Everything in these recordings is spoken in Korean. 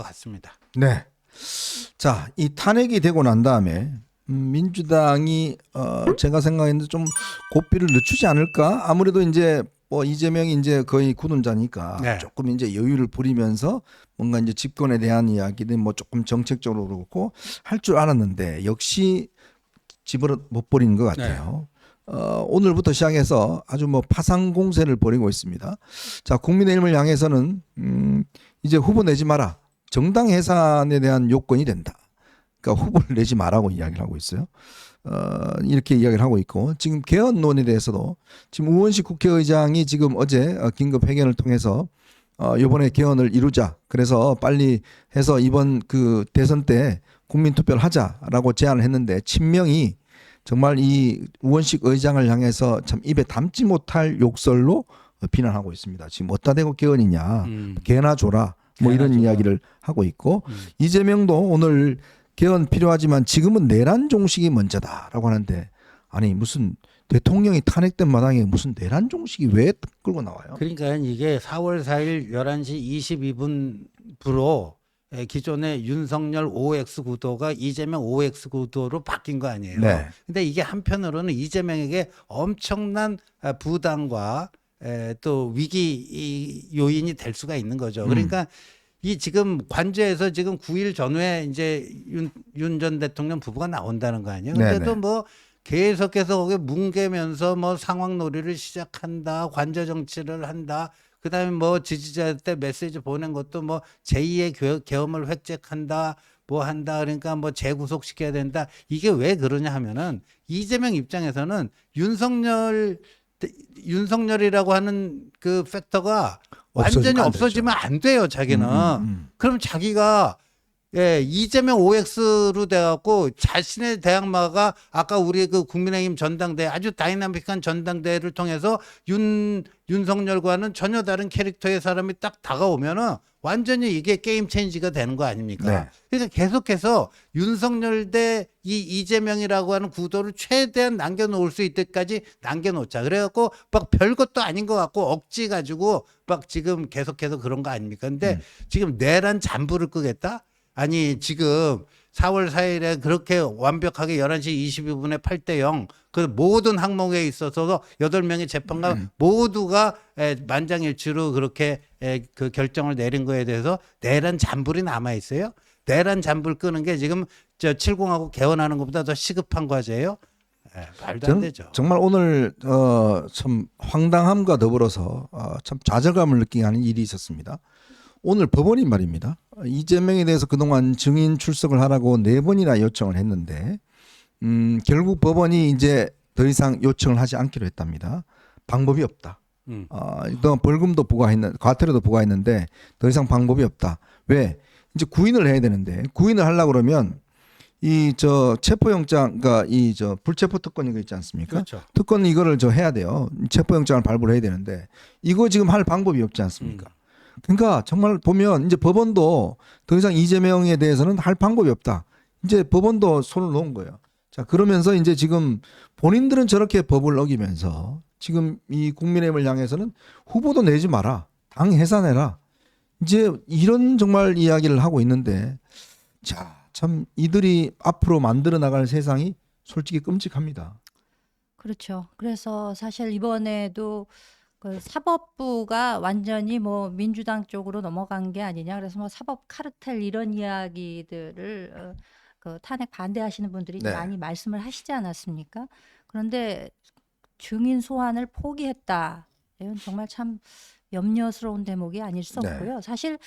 같습니다. 네. 자, 이 탄핵이 되고 난 다음에 민주당이 제가 생각했는데 좀 고삐를 늦추지 않을까? 아무래도 이제 뭐 이재명이 이제 거의 굳은 자니까 네. 조금 이제 여유를 부리면서 뭔가 이제 집권에 대한 이야기든 뭐 조금 정책적으로 그렇고 할 줄 알았는데 역시 집을 못 버리는 것 같아요. 오늘부터 시작해서 아주 뭐 파상 공세를 벌이고 있습니다. 자, 국민의힘을 향해서는 이제 후보 내지 마라. 정당 해산에 대한 요건이 된다. 그러니까 후보를 내지 마라고 이야기를 하고 있어요. 이렇게 이야기를 하고 있고 지금 개헌론에 대해서도 지금 우원식 국회의장이 지금 어제 긴급 회견을 통해서 이번에 개헌을 이루자. 그래서 빨리 해서 이번 그 대선 때 국민투표를 하자라고 제안을 했는데 친명이 정말 이 우원식 의장을 향해서 참 입에 담지 못할 욕설로 비난하고 있습니다. 지금 어디다 대고 개헌이냐. 개나 줘라. 뭐 이런 이야기를 하고 있고 이재명도 오늘 개헌 필요하지만 지금은 내란 종식이 먼저다라고 하는데 아니 무슨 대통령이 탄핵된 마당에 무슨 내란 종식이 왜 끌고 나와요? 그러니까 이게 4월 4일 11시 22분부로 기존의 윤석열 OX 구도가 이재명 OX 구도로 바뀐 거 아니에요. 네. 근데 이게 한편으로는 이재명에게 엄청난 부담과 또 위기 요인이 될 수가 있는 거죠. 그러니까 이 지금 관저에서 지금 9일 전후에 이제 윤 전 대통령 부부가 나온다는 거 아니에요. 근데도 네네. 뭐 계속해서 거기 뭉개면서 뭐 상황놀이를 시작한다, 관저 정치를 한다. 그다음에 뭐 지지자한테 메시지 보낸 것도 뭐 제2의 계엄을 획책한다, 뭐 한다. 그러니까 뭐 재구속시켜야 된다. 이게 왜 그러냐 하면은 이재명 입장에서는 윤석열이라고 하는 그 팩터가 완전히 없어지면 안 돼요, 자기는. 그럼 자기가 이재명 OX로 돼갖고 자신의 대항마가 아까 우리 그 국민의힘 전당대회 아주 다이나믹한 전당대회를 통해서 윤석열과는 전혀 다른 캐릭터의 사람이 딱 다가오면은 완전히 이게 게임 체인지가 되는 거 아닙니까? 네. 그러니까 계속해서 윤석열 대 이 이재명이라고 하는 구도를 최대한 남겨놓을 수 있때까지 남겨놓자. 그래갖고 막 별것도 아닌 것 같고 억지 가지고 막 지금 계속해서 그런 거 아닙니까? 근데 지금 내란 잔불을 끄겠다? 아니 지금 4월 4일에 그렇게 완벽하게 11시 22분에 8대 0 그 모든 항목에 있어서도 8명의 재판관 모두가 만장일치로 그렇게 그 결정을 내린 거에 대해서 내란 잔불이 남아 있어요. 내란 잔불 끄는 게 지금 저 70하고 개헌하는 것보다 더 시급한 과제예요. 말도 안 되죠. 정말 오늘 참 황당함과 더불어서 참 좌절감을 느끼게 하는 일이 있었습니다. 오늘 법원이 말입니다. 이재명에 대해서 그동안 증인 출석을 하라고 4번이나 요청을 했는데 결국 법원이 이제 더 이상 요청을 하지 않기로 했답니다. 방법이 없다. 그동안 벌금도 부과했는 과태료도 부과했는데 더 이상 방법이 없다. 왜? 이제 구인을 해야 되는데 구인을 하려고 그러면 이 저 체포영장 그러니까 이 저 불체포 특권 이거 있지 않습니까? 그렇죠. 특권 이거를 저 해야 돼요. 체포영장을 발부를 해야 되는데 이거 지금 할 방법이 없지 않습니까? 그러니까 정말 보면 이제 법원도 더 이상 이재명에 대해서는 할 방법이 없다. 이제 법원도 손을 놓은 거예요. 자, 그러면서 이제 지금 본인들은 저렇게 법을 어기면서 지금 이 국민의힘을 향해서는 후보도 내지 마라. 당 해산해라. 이제 이런 정말 이야기를 하고 있는데 자, 참 이들이 앞으로 만들어 나갈 세상이 솔직히 끔찍합니다. 그렇죠. 그래서 사실 이번에도 그 사법부가 완전히 뭐 민주당 쪽으로 넘어간 게 아니냐. 그래서 뭐 사법 카르텔 이런 이야기들을 그 탄핵 반대하시는 분들이 네. 많이 말씀을 하시지 않았습니까? 그런데 증인 소환을 포기했다. 이건 정말 참 염려스러운 대목이 아닐 수 네. 없고요. 사실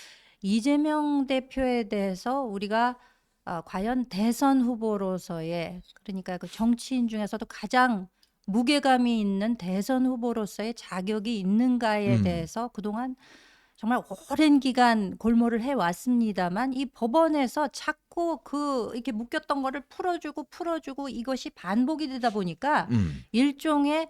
이재명 대표에 대해서 우리가 과연 대선 후보로서의 그러니까 그 정치인 중에서도 가장 무게감이 있는 대선 후보로서의 자격이 있는가에 대해서 그동안 정말 오랜 기간 골몰을 해왔습니다만 이 법원에서 자꾸 그 이렇게 묶였던 거를 풀어주고 이것이 반복이 되다 보니까 일종의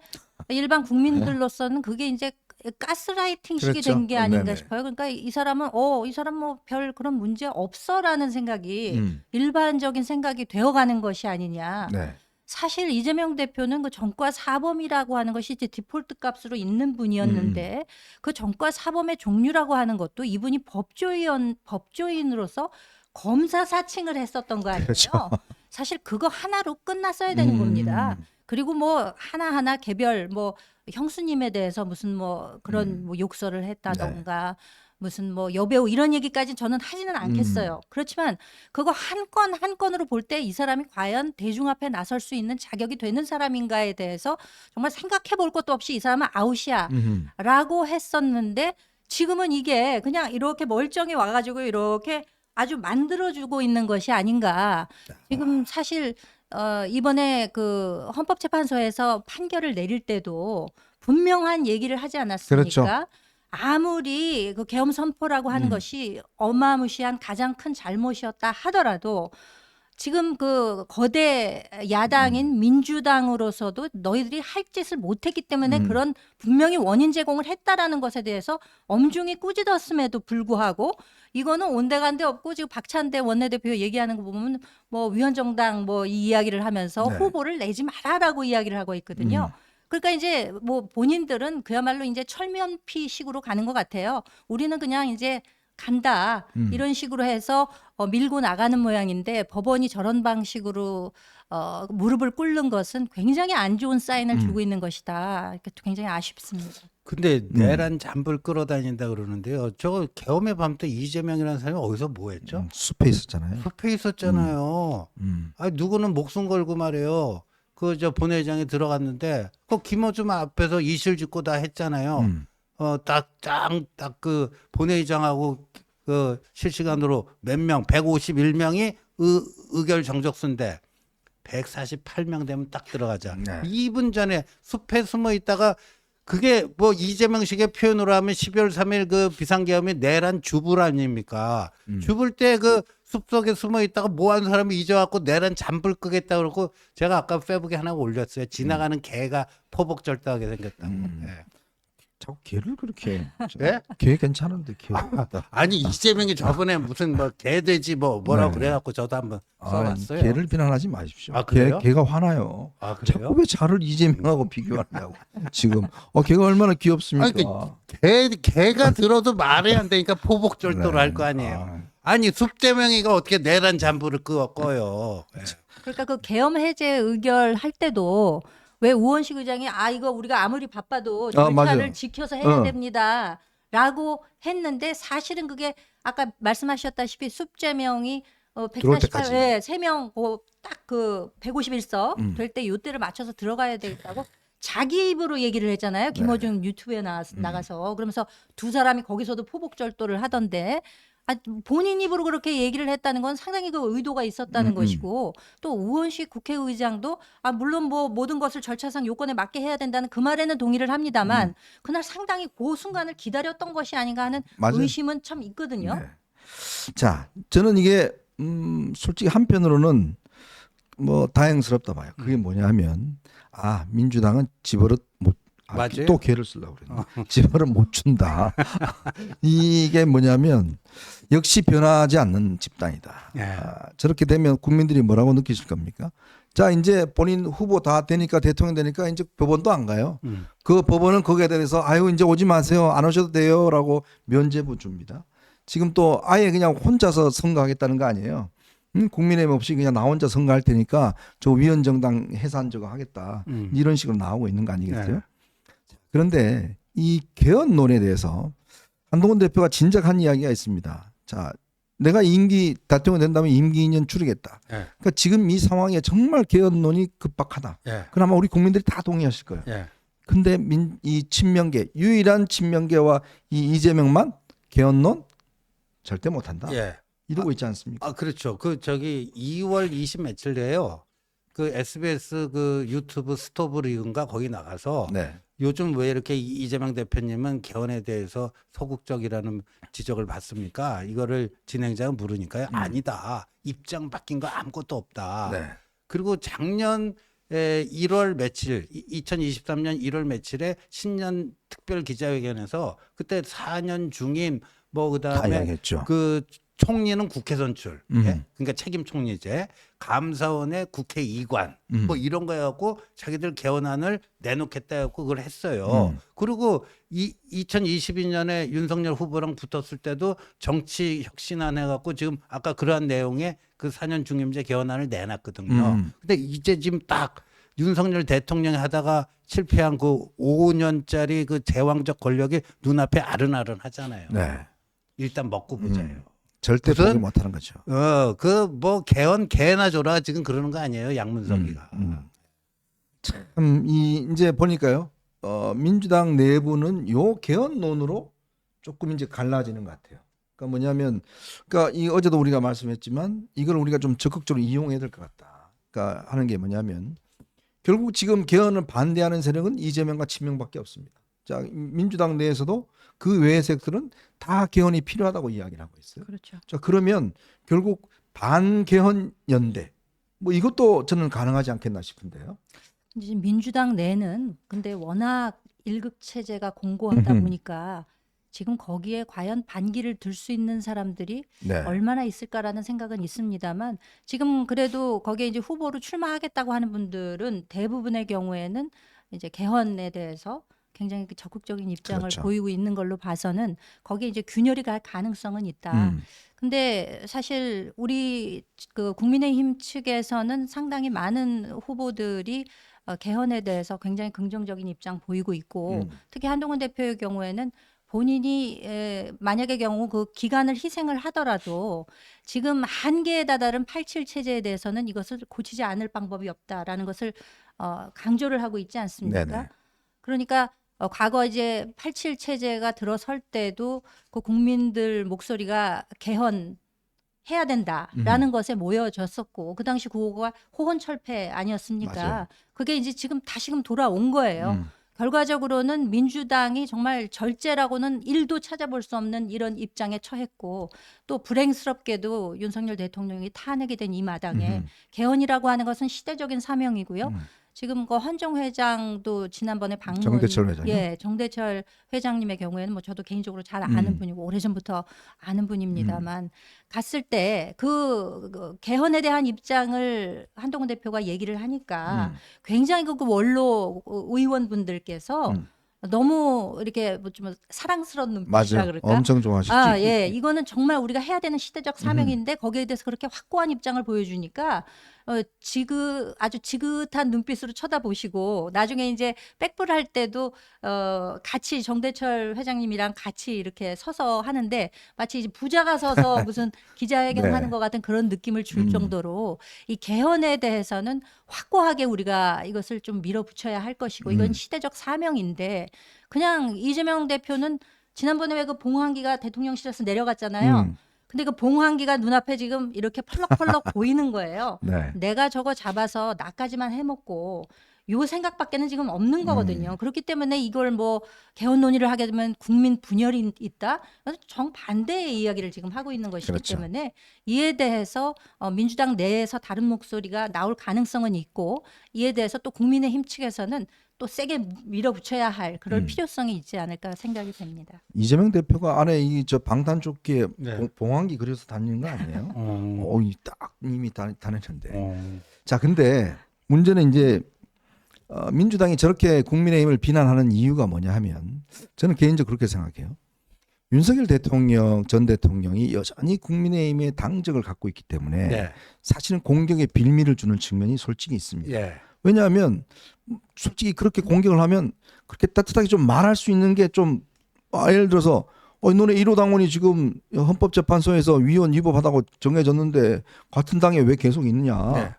일반 국민들로서는 그게 이제 가스라이팅식이 그렇죠. 된 게 아닌가 네네. 싶어요. 그러니까 이 사람은 이 사람 뭐 별 그런 문제 없어라는 생각이 음. 일반적인 생각이 되어가는 것이 아니냐. 네. 사실 이재명 대표는 그 전과 사범이라고 하는 것이 이제 디폴트 값으로 있는 분이었는데 그 전과 사범의 종류라고 하는 것도 이분이 법조인으로서 검사 사칭을 했었던 거 아니에요. 그렇죠. 사실 그거 하나로 끝났어야 되는 겁니다. 그리고 뭐 하나하나 개별 뭐 형수님에 대해서 무슨 뭐 그런 뭐 욕설을 했다던가 무슨 뭐 여배우 이런 얘기까지 저는 하지는 않겠어요. 그렇지만 그거 한 건 한 건으로 볼 때 이 사람이 과연 대중 앞에 나설 수 있는 자격이 되는 사람인가에 대해서 정말 생각해 볼 것도 없이 이 사람은 아웃이야라고 했었는데 지금은 이게 그냥 이렇게 멀쩡히 와가지고 이렇게 아주 만들어주고 있는 것이 아닌가. 지금 사실 이번에 그 헌법재판소에서 판결을 내릴 때도 분명한 얘기를 하지 않았습니까? 그렇죠. 아무리 그 계엄 선포라고 하는 것이 어마무시한 가장 큰 잘못이었다 하더라도 지금 그 거대 야당인 민주당으로서도 너희들이 할 짓을 못했기 때문에 그런 분명히 원인 제공을 했다라는 것에 대해서 엄중히 꾸짖었음에도 불구하고 이거는 온데간데 없고 지금 박찬대 원내대표 얘기하는 거 보면 뭐 위헌정당 뭐 이 이야기를 하면서 네. 후보를 내지 마라라고 이야기를 하고 있거든요. 그러니까 이제 뭐 본인들은 그야말로 이제 철면피식으로 가는 것 같아요. 우리는 그냥 이제 간다 이런 식으로 해서 밀고 나가는 모양인데 법원이 저런 방식으로 무릎을 꿇는 것은 굉장히 안 좋은 사인을 주고 있는 것이다. 그러니까 굉장히 아쉽습니다. 근데 내란 잔불 끌어다닌다 그러는데요. 저 계엄의 밤 때 이재명이라는 사람이 어디서 뭐 했죠? 숲에 있었잖아요. 숲에 있었잖아요. 아니 누구는 목숨 걸고 말이에요. 그 저 본회의장에 들어갔는데 그 김어준 앞에서 이실 짓고 다 했잖아요. 딱 그 본회의장하고 그 실시간으로 몇 명, 151명이 의결 정적수인데 148명 되면 딱 들어가자. 네. 2분 전에 숲에 숨어 있다가 그게 뭐 이재명식의 표현으로 하면 12월 3일 그 비상계엄이 내란 주불 아닙니까? 주불 때 그 숲속에 숨어 있다가 뭐한 사람이 잊어갖고 내란 잔불 끄겠다 그러고 제가 아까 페북에 하나 올렸어요. 지나가는 개가 포복절도하게 생겼다고. 예. 자꾸 개를 그렇게. 예? 개 괜찮은데 개. 아니 이재명이 저번에 무슨 뭐 개돼지 뭐라고 네. 그래갖고 저도 한번 써봤어요. 개를 비난하지 마십시오. 아, 그래요? 개가 화나요. 아 그래요? 자꾸 왜 자를 이재명하고 비교하냐고. 지금 개가 얼마나 귀엽습니까? 아니, 개가 들어도 말이 안 되니까 포복절도를 네. 할 거 아니에요. 아니 숲대명이가 어떻게 내란 잠불을 꺼요? 예. 그러니까 그 계엄 해제 의결 할 때도 왜 우원식 의장이 이거 우리가 아무리 바빠도 절차를 맞아요. 지켜서 해야 됩니다라고 했는데 사실은 그게 아까 말씀하셨다시피 숲제명이 들어올 때까지. 148에 3명 딱 그 151석 될 때 요때를 맞춰서 들어가야 되겠다고 자기 입으로 얘기를 했잖아요. 김어준 유튜브에 나가서 그러면서 두 사람이 거기서도 포복절도를 하던데 본인 입으로 그렇게 얘기를 했다는 건 상당히 그 의도가 있었다는 것이고 또 우원식 국회의장도 물론 뭐 모든 것을 절차상 요건에 맞게 해야 된다는 그 말에는 동의를 합니다만 그날 상당히 그 순간을 기다렸던 것이 아닌가 하는 맞아요. 의심은 참 있거든요. 네. 자, 저는 이게 솔직히 한편으로는 뭐 다행스럽다 봐요. 그게 뭐냐면 민주당은 집어릇 못 맞아요. 또 개를 쓰려고 그랬네. 집어릇 못 준다. 이게 뭐냐면 역시 변하지 않는 집단이다. 예. 저렇게 되면 국민들이 뭐라고 느끼실 겁니까? 자, 이제 본인 후보 다 되니까 대통령 되니까 이제 법원도 안 가요. 그 법원은 거기에 대해서 이제 오지 마세요. 안 오셔도 돼요라고 면죄부 줍니다. 지금 또 아예 그냥 혼자서 선거하겠다는 거 아니에요. 국민의힘 없이 그냥 나 혼자 선거할 테니까 저 위헌정당 해산 저거 하겠다. 이런 식으로 나오고 있는 거 아니겠어요? 네. 그런데 이 개헌론에 대해서 한동훈 대표가 진작 한 이야기가 있습니다. 자, 내가 대통령 된다면 임기 2년 줄이겠다. 예. 그러니까 지금 이 상황에 정말 개헌론이 급박하다. 예. 그럼 아마 우리 국민들이 다 동의하실 거예요. 예. 근데 이 친명계, 유일한 친명계와 이 이재명만 개헌론 절대 못한다. 예. 이러고 있지 않습니까? 그렇죠. 그 저기 2월 20 며칠에요. 그 SBS 그 유튜브 스토브 리그인가 거기 나가서 네. 요즘 왜 이렇게 이재명 대표님은 개헌에 대해서 소극적이라는 지적을 받습니까? 이거를 진행자가 물으니까요. 아니다. 입장 바뀐 거 아무것도 없다. 네. 그리고 작년 1월 며칠 2023년 1월 며칠에 신년 특별 기자회견에서 그때 4년 중임 뭐 다 그다음에 이야기했죠. 그 총리는 국회 선출, 음. 예? 그러니까 책임 총리제, 감사원의 국회 이관, 뭐 이런 거 해갖고 자기들 개헌안을 내놓겠다 해갖고 그걸 했어요. 그리고 2022년에 윤석열 후보랑 붙었을 때도 정치 혁신안 해갖고 지금 아까 그러한 내용의 그 4년 중임제 개헌안을 내놨거든요. 근데 이제 지금 딱 윤석열 대통령이 하다가 실패한 그 5년짜리 그 제왕적 권력이 눈앞에 아른아른 하잖아요. 네. 일단 먹고 보자요. 절대 무슨- 포기 못하는 거죠. 그 뭐 개헌 개나 줘라 지금 그러는 거 아니에요, 양문석이가. 참 이제 보니까요. 민주당 내부는 요 개헌론으로 조금 이제 갈라지는 것 같아요. 그러니까 뭐냐면, 그러니까 이 어제도 우리가 말씀했지만 이걸 우리가 좀 적극적으로 이용해야 될 것 같다. 그러니까 하는 게 뭐냐면 결국 지금 개헌을 반대하는 세력은 이재명과 친명밖에 없습니다. 자, 민주당 내에서도 그 외의 세력들은 다 개헌이 필요하다고 이야기를 하고 있어요. 그렇죠. 자, 그러면 결국 반개헌 연대 뭐 이것도 저는 가능하지 않겠나 싶은데요. 이제 민주당 내는 근데 워낙 일극 체제가 공고하다 음흠. 보니까 지금 거기에 과연 반기를 들 수 있는 사람들이 네. 얼마나 있을까라는 생각은 있습니다만 지금 그래도 거기에 이제 후보로 출마하겠다고 하는 분들은 대부분의 경우에는 이제 개헌에 대해서 굉장히 적극적인 입장을 그렇죠. 보이고 있는 걸로 봐서는 거기에 이제 균열이 갈 가능성은 있다. 근데 사실 우리 그 국민의힘 측에서는 상당히 많은 후보들이 개헌에 대해서 굉장히 긍정적인 입장 보이고 있고 특히 한동훈 대표의 경우에는 본인이 만약의 경우 그 기간을 희생을 하더라도 지금 한계에 다다른 87 체제에 대해서는 이것을 고치지 않을 방법이 없다라는 것을 강조를 하고 있지 않습니까? 네네. 그러니까 과거 이제 87 체제가 들어설 때도 그 국민들 목소리가 개헌 해야 된다라는 것에 모여졌었고 그 당시 구호가 호헌철폐 아니었습니까? 맞아요. 그게 이제 지금 다시금 돌아온 거예요. 결과적으로는 민주당이 정말 절제라고는 1도 찾아볼 수 없는 이런 입장에 처했고 또 불행스럽게도 윤석열 대통령이 탄핵이 된 이 마당에 개헌이라고 하는 것은 시대적인 사명이고요. 지금 그 헌정 회장도 지난번에 방문 정대철 회장이요? 예, 정대철 회장님의 경우에는 뭐 저도 개인적으로 잘 아는 분이고 오래전부터 아는 분입니다만 갔을 때 그 개헌에 대한 입장을 한동훈 대표가 얘기를 하니까 굉장히 그 원로 의원분들께서 너무 이렇게 뭐 좀 사랑스러운 눈빛이라 맞아요. 그럴까? 엄청 좋아하시죠. 아, 예. 이거는 정말 우리가 해야 되는 시대적 사명인데 거기에 대해서 그렇게 확고한 입장을 보여주니까 아주 지긋한 눈빛으로 쳐다보시고 나중에 이제 백불할 때도 같이 정대철 회장님이랑 같이 이렇게 서서 하는데 마치 이제 부자가 서서 무슨 기자회견 네. 하는 것 같은 그런 느낌을 줄 정도로 이 개헌에 대해서는 확고하게 우리가 이것을 좀 밀어붙여야 할 것이고 이건 시대적 사명인데 그냥 이재명 대표는 지난번에 왜 그 봉황기가 대통령실에서 내려갔잖아요. 근데 그 봉황기가 눈앞에 지금 이렇게 펄럭펄럭 보이는 거예요. 네. 내가 저거 잡아서 나까지만 해먹고 요 생각밖에는 지금 없는 거거든요. 그렇기 때문에 이걸 뭐 개헌 논의를 하게 되면 국민 분열이 있다? 정반대의 이야기를 지금 하고 있는 것이기 그렇죠. 때문에 이에 대해서 민주당 내에서 다른 목소리가 나올 가능성은 있고 이에 대해서 또 국민의힘 측에서는 또 세게 밀어붙여야 할 그럴 필요성이 있지 않을까 생각이 됩니다. 이재명 대표가 안에 이 저 방탄조끼에 네. 봉황기 그려서 다니는 거 아니에요? 딱 이미 다녔는데. 자, 근데 문제는 이제 민주당이 저렇게 국민의힘을 비난하는 이유가 뭐냐 하면 저는 개인적으로 그렇게 생각해요. 윤석열 대통령 전 대통령이 여전히 국민의힘의 당적을 갖고 있기 때문에 네. 사실은 공격에 빌미를 주는 측면이 솔직히 있습니다. 예. 왜냐하면 솔직히 그렇게 공격을 하면 그렇게 따뜻하게 좀 말할 수 있는 게 좀 예를 들어서 너네 1호 당원이 지금 헌법재판소에서 위헌 위법하다고 정해졌는데 같은 당에 왜 계속 있느냐 네.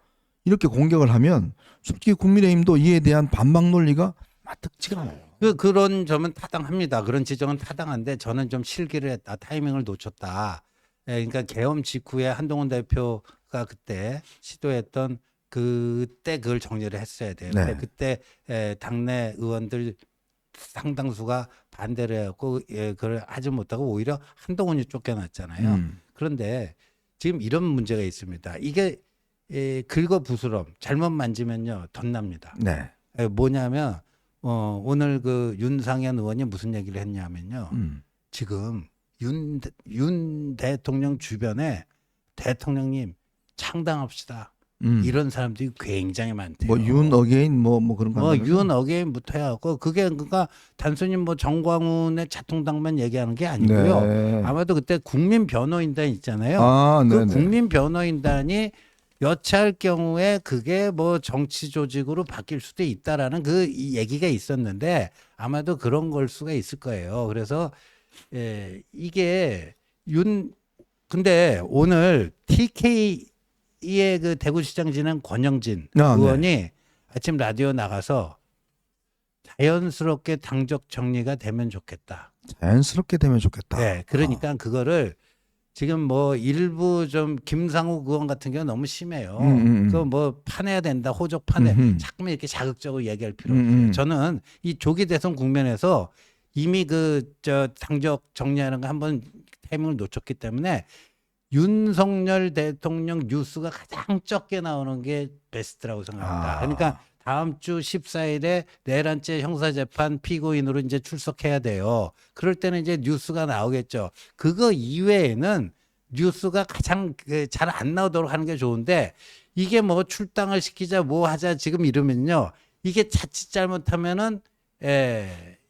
이렇게 공격을 하면 솔직히 국민의힘도 이에 대한 반박 논리가 마뜩지가 않아요. 그런 점은 타당합니다. 그런 지적은 타당한데 저는 좀 실기를 했다. 타이밍을 놓쳤다. 예, 그러니까 계엄 직후에 한동훈 대표가 그때 시도했던 그때 그걸 정리를 했어야 돼요. 네. 근데 그때 당내 의원들 상당수가 반대를 해갖고 그걸 하지 못하고 오히려 한동훈이 쫓겨났잖아요. 그런데 지금 이런 문제가 있습니다. 이게 긁어부스럼 잘못 만지면요 덧납니다. 네. 뭐냐면 오늘 그 윤상현 의원이 무슨 얘기를 했냐면요. 지금 윤 대통령 주변에 대통령님 창당합시다. 이런 사람들이 굉장히 많대요. 뭐 윤 어게인 뭐 그런 거. 뭐 윤 어게인부터 해갖고 그게 그러니까 단순히 뭐 정광훈의 자통당만 얘기하는 게 아니고요. 네. 아마도 그때 국민 변호인단 있잖아요. 아, 그 네네. 국민 변호인단이 여차할 경우에 그게 뭐 정치 조직으로 바뀔 수도 있다라는 그 이 얘기가 있었는데 아마도 그런 걸 수가 있을 거예요. 그래서 이게 근데 오늘 TK의 그 대구시장 지낸 권영진 아, 의원이 아침 라디오 나가서 자연스럽게 당적 정리가 되면 좋겠다. 자연스럽게 되면 좋겠다. 네, 그러니까 그거를 지금 뭐 일부 좀 김상욱 의원 같은 경우는 너무 심해요. 그거 뭐 파내야 된다, 호적 파내. 자꾸만 이렇게 자극적으로 얘기할 필요 없어요. 저는 이 조기 대선 국면에서 이미 당적 정리하는 거 한번 타이밍을 놓쳤기 때문에 윤석열 대통령 뉴스가 가장 적게 나오는 게 베스트라고 생각합니다. 그러니까 다음 주 14일에 내란죄 형사재판 피고인으로 이제 출석해야 돼요. 그럴 때는 이제 뉴스가 나오겠죠. 그거 이외에는 뉴스가 가장 잘 안 나오도록 하는 게 좋은데 이게 뭐 출당을 시키자 뭐 하자 지금 이러면요. 이게 자칫 잘못하면은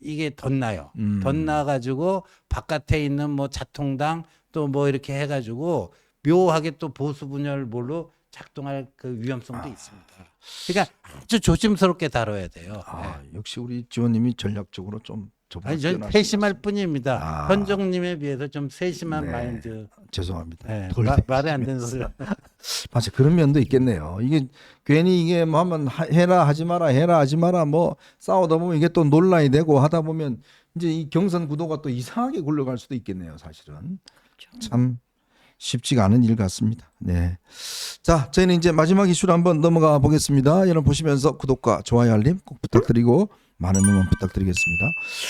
이게 덧나요. 덧나가지고 바깥에 있는 뭐 자통당 또 뭐 이렇게 해가지고 묘하게 또 보수 분열 뭘로 작동할 그 위험성도 있습니다. 그러니까 아주 조심스럽게 다뤄야 돼요. 역시 우리 지원님이 전략적으로 좀 아니, 전 세심할 뿐입니다. 아. 현정님에 비해서 좀 세심한 네. 마인드. 죄송합니다. 네, 돌리- 말이 안 되는 소리. 맞아, 그런 면도 있겠네요. 이게 괜히 이게 뭐 하면 해라 하지 마라 해라 하지 마라 뭐 싸우다 보면 이게 또 논란이 되고 하다 보면 이제 이 경선 구도가 또 이상하게 굴러갈 수도 있겠네요. 사실은 참 쉽지가 않은 일 같습니다. 네. 자, 저희는 이제 마지막 이슈로 한번 넘어가 보겠습니다. 여러분 보시면서 구독과 좋아요 알림 꼭 부탁드리고 많은 응원 부탁드리겠습니다.